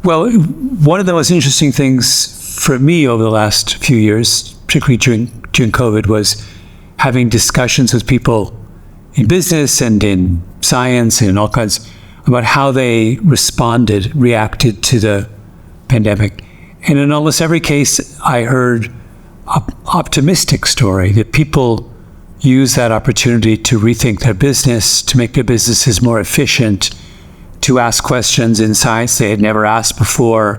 Well, one of the most interesting things for me over the last few years, particularly during COVID, was having discussions with people in business and in science and all kinds about how they reacted to the pandemic. And in almost every case, I heard an optimistic story that people use that opportunity to rethink their business, to make their businesses more efficient, to ask questions in science they had never asked before,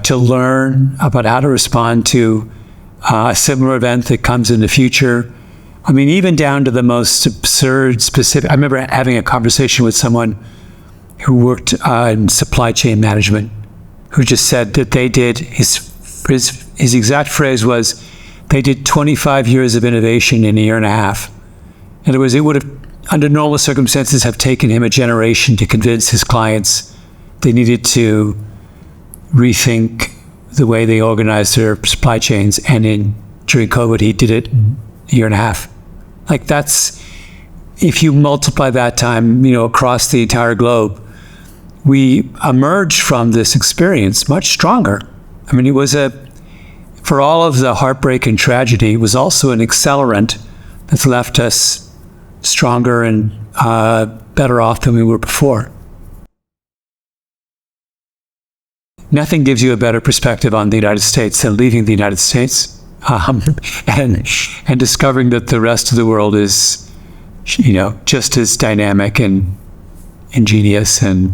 to learn about how to respond to a similar event that comes in the future. I mean, even down to the most absurd specific. I remember having a conversation with someone who worked in supply chain management, who just said that they did, his exact phrase was, they did 25 years of innovation in a year and a half. In other words, it would have, under normal circumstances, have taken him a generation to convince his clients they needed to rethink the way they organized their supply chains. And during COVID, he did it in a year and a half. Like that's, if you multiply that time, across the entire globe, we emerged from this experience much stronger. I mean, it was for all of the heartbreak and tragedy, it was also an accelerant that's left us stronger and better off than we were before. Nothing gives you a better perspective on the United States than leaving the United States and discovering that the rest of the world is, just as dynamic and ingenious and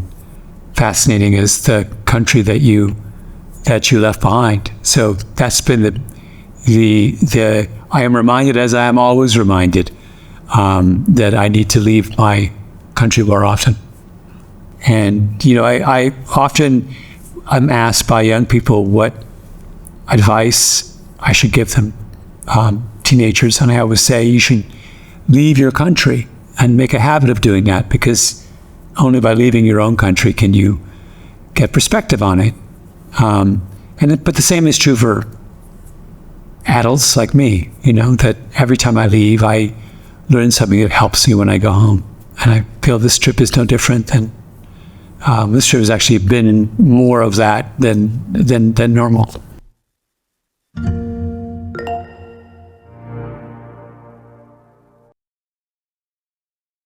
fascinating as the country that you left behind. So that's been the I am reminded, as I am always reminded, that I need to leave my country more often. And I often I'm asked by young people what advice I should give them, teenagers, and I always say you should leave your country and make a habit of doing that, because only by leaving your own country can you get perspective on it. But the same is true for adults like me, that every time I leave, I learn something that helps me when I go home. And I feel this trip is no different. And this trip has actually been more of that than normal.